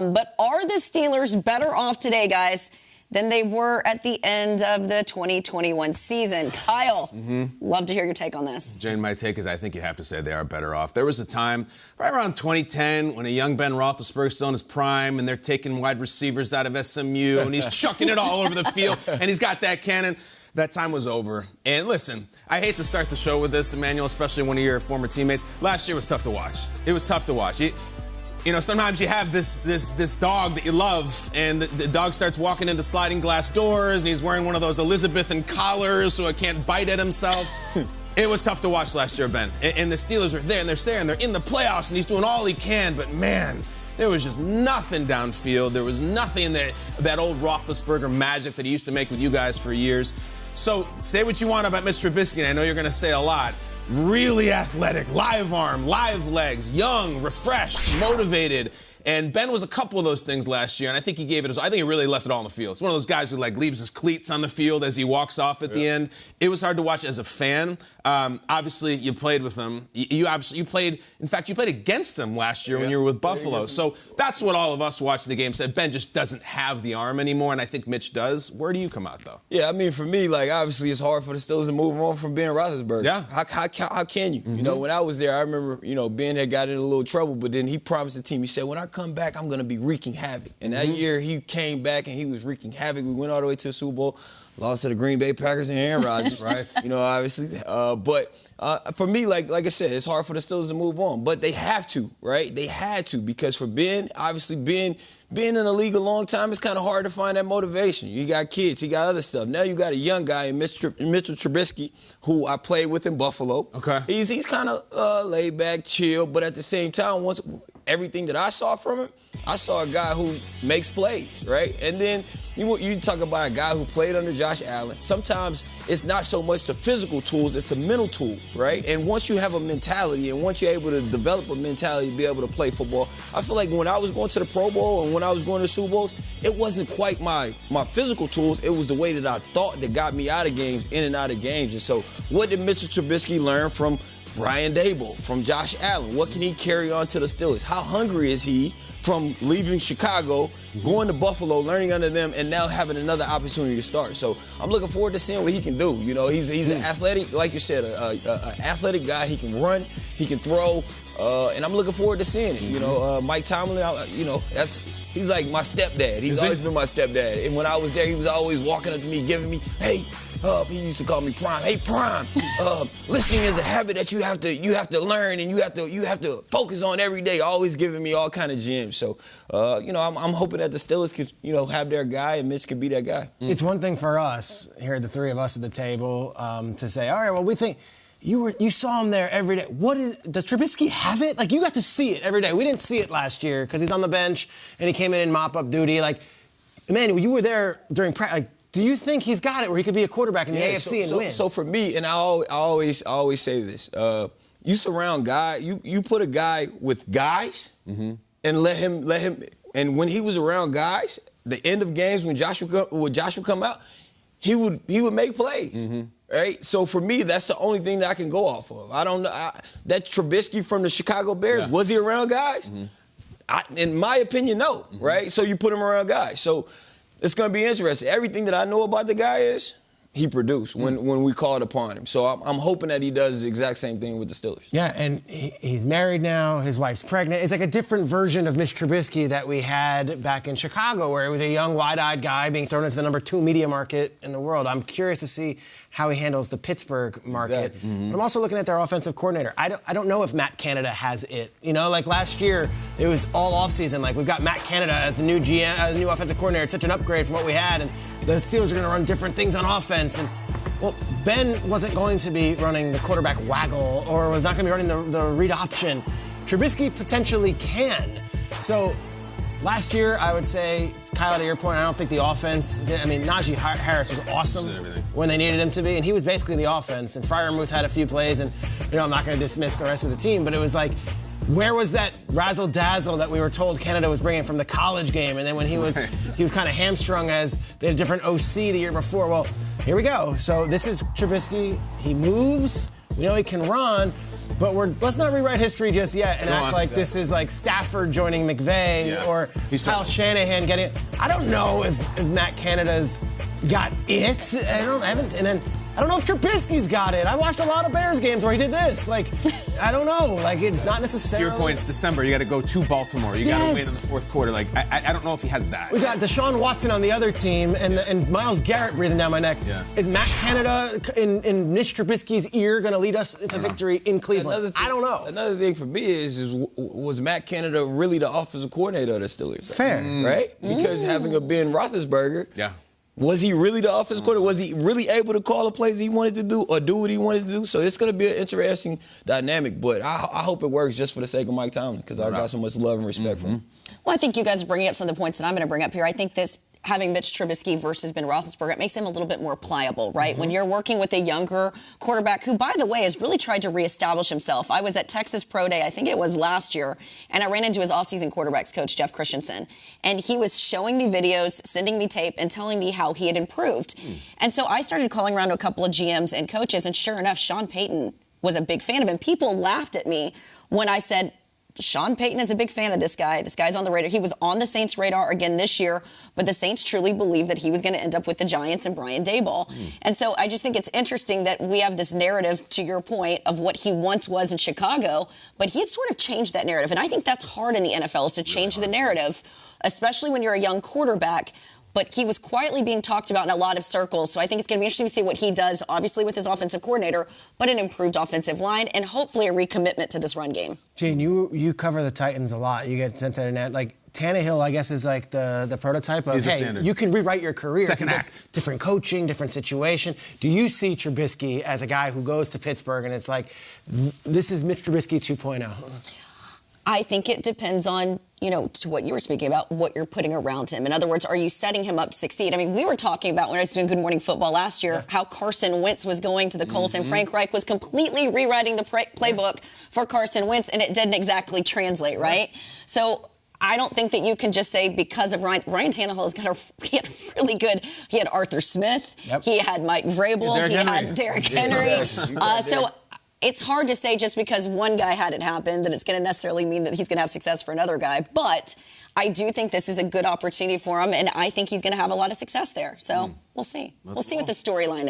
But are the Steelers better off today, guys, than they were at the end of the 2021 season? Kyle, love to hear your take on this. Jane, my take is I think you have to say they are better off. There was a time right around 2010 when a young Ben Roethlisberger is still in his prime and they're taking wide receivers out of SMU and he's chucking it all over the field and he's got that cannon. That time was over. And listen, I hate to start the show with this, Emmanuel, especially one of your former teammates. Last year was tough to watch. It was tough to watch. You know, sometimes you have this dog that you love, and the dog starts walking into sliding glass doors, and he's wearing one of those Elizabethan collars so it can't bite at himself. It was tough to watch last year, Ben. And the Steelers are there, and they're staring. They're in the playoffs, and he's doing all he can. But, man, there was just nothing downfield. There was nothing in that old Roethlisberger magic that he used to make with you guys for years. So say what you want about Mr. Trubisky, and I know you're going to say a lot. Really athletic, live arm, live legs, young, refreshed, motivated. And Ben was a couple of those things last year, and I think he gave it I think he really left it all on the field. It's one of those guys who, leaves his cleats on the field as he walks off at the end. It was hard to watch as a fan. Obviously, you played with him. You played against him last year when you were with Buffalo. So that's what all of us watching the game said. Ben just doesn't have the arm anymore, and I think Mitch does. Where do you come out, though? Yeah, I mean, for me, obviously it's hard for the Steelers to move on from Ben Roethlisberger. Yeah. How can you? You know, when I was there, I remember, Ben had got in a little trouble, but then he promised the team, he said, when I come back, I'm going to be wreaking havoc. And that year, he came back and he was wreaking havoc. We went all the way to the Super Bowl, lost to the Green Bay Packers and Aaron Rodgers. Right. Obviously. But for me, like I said, it's hard for the Steelers to move on. But they have to, right? They had to, because for Ben, obviously being in the league a long time, it's kind of hard to find that motivation. You got kids, you got other stuff. Now you got a young guy in Mitchell Trubisky, who I played with in Buffalo. Okay. He's kind of laid back, chill, but at the same time, once everything that I saw from him, I saw a guy who makes plays, right? And then you talk about a guy who played under Josh Allen. Sometimes it's not so much the physical tools, it's the mental tools, right? And once you have a mentality and once you're able to develop a mentality to be able to play football, I feel like when I was going to the Pro Bowl and when I was going to the Super Bowls, it wasn't quite my physical tools. It was the way that I thought that got me out of games, in and out of games. And so what did Mitchell Trubisky learn from Brian Daboll, from Josh Allen? What can he carry on to the Steelers? How hungry is he from leaving Chicago, going to Buffalo, learning under them, and now having another opportunity to start? So I'm looking forward to seeing what he can do. He's an athletic, like you said, an athletic guy. He can run, he can throw, and I'm looking forward to seeing it. Mike Tomlin, he's like my stepdad. He's always been my stepdad. And when I was there, he was always walking up to me, giving me, hey, he used to call me Prime. Hey, Prime, listening is a habit that you have to learn and you have to focus on every day. Always giving me all kind of gems. So, I'm hoping that the Steelers could, have their guy and Mitch could be that guy. It's one thing for us here, the three of us at the table, to say, all right, well, we think you saw him there every day. Does Trubisky have it? You got to see it every day. We didn't see it last year because he's on the bench and he came in mop-up duty. Emmanuel, you were there during practice. Do you think he's got it where he could be a quarterback in the AFC and win? So for me, and I always say this, you surround guys, you put a guy with guys and let him, and when he was around guys, the end of games when Josh would come out, he would make plays. Right? So for me, that's the only thing that I can go off of. I don't know. That Trubisky from the Chicago Bears, was he around guys? In my opinion, no. Right? So you put him around guys. So it's going to be interesting. Everything that I know about the guy is he produced when we called upon him. So I'm hoping that he does the exact same thing with the Steelers. Yeah, and he's married now. His wife's pregnant. It's like a different version of Mitch Trubisky that we had back in Chicago, where he was a young, wide-eyed guy being thrown into the number 2 media market in the world. I'm curious to see how he handles the Pittsburgh market. But I'm also looking at their offensive coordinator. I don't know if Matt Canada has it. Last year, it was all offseason. We've got Matt Canada as the new GM, the new offensive coordinator. It's such an upgrade from what we had, and the Steelers are going to run different things on offense. And Ben wasn't going to be running the quarterback waggle or was not going to be running the read option. Trubisky potentially can. So last year, I would say, Kyle, to your point, I don't think the offense did. Najee Harris was awesome when they needed him to be, and he was basically the offense. And Freiermuth had a few plays, and I'm not going to dismiss the rest of the team, but it was where was that razzle-dazzle that we were told Canada was bringing from the college game? And then when he was kind of hamstrung as they had a different OC the year before. Well, here we go. So this is Trubisky. He moves. We know he can run. But let's not rewrite history just yet and act like this is like Stafford joining McVay or Kyle Shanahan getting it. I don't know if Matt Canada's got it. I don't know if Trubisky's got it. I watched a lot of Bears games where he did this. Like, I don't know. Like, it's not necessarily. To your point, it's December. You got to go to Baltimore. You got to win in the fourth quarter. Like, I don't know if he has that. We got Deshaun Watson on the other team and Myles Garrett breathing down my neck. Yeah. Is Matt Canada in Mitch Trubisky's ear going to lead us to victory in Cleveland? I don't know. Another thing for me is was Matt Canada really the offensive coordinator of the Steelers? Fair. Right? Because having a Ben Roethlisberger, was he really the offensive coordinator? Was he really able to call the plays he wanted to do or do what he wanted to do? So it's going to be an interesting dynamic, but I hope it works just for the sake of Mike Tomlin because I've got so much love and respect for him. Well, I think you guys are bringing up some of the points that I'm going to bring up here. I think having Mitch Trubisky versus Ben Roethlisberger, it makes him a little bit more pliable, right? When you're working with a younger quarterback who, by the way, has really tried to reestablish himself. I was at Texas Pro Day, I think it was last year, and I ran into his offseason quarterbacks coach, Jeff Christensen, and he was showing me videos, sending me tape, and telling me how he had improved. And so I started calling around to a couple of GMs and coaches, and sure enough, Sean Payton was a big fan of him. People laughed at me when I said, Sean Payton is a big fan of this guy. This guy's on the radar. He was on the Saints' radar again this year, but the Saints truly believe that he was going to end up with the Giants and Brian Daboll. And so I just think it's interesting that we have this narrative, to your point, of what he once was in Chicago, but he had sort of changed that narrative. And I think that's hard in the NFL, is to change the narrative, especially when you're a young quarterback. But he was quietly being talked about in a lot of circles. So I think it's going to be interesting to see what he does, obviously with his offensive coordinator, but an improved offensive line and hopefully a recommitment to this run game. Gene, you cover the Titans a lot. You get sent to that. Like, Tannehill, I guess, is like the prototype of, hey, you can rewrite your career. Second act. Different coaching, different situation. Do you see Trubisky as a guy who goes to Pittsburgh and it's like, this is Mitch Trubisky 2.0? I think it depends on, to what you were speaking about, what you're putting around him. In other words, are you setting him up to succeed? I mean, we were talking about when I was doing Good Morning Football last year, how Carson Wentz was going to the Colts and Frank Reich was completely rewriting the playbook for Carson Wentz, and it didn't exactly translate, right? So I don't think that you can just say because of Ryan Tannehill he had really good. He had Arthur Smith. He had Mike Vrabel. He had Derrick Henry. So it's hard to say just because one guy had it happen that it's going to necessarily mean that he's going to have success for another guy. But I do think this is a good opportunity for him, and I think he's going to have a lot of success there. So we'll see. We'll see what the storyline is.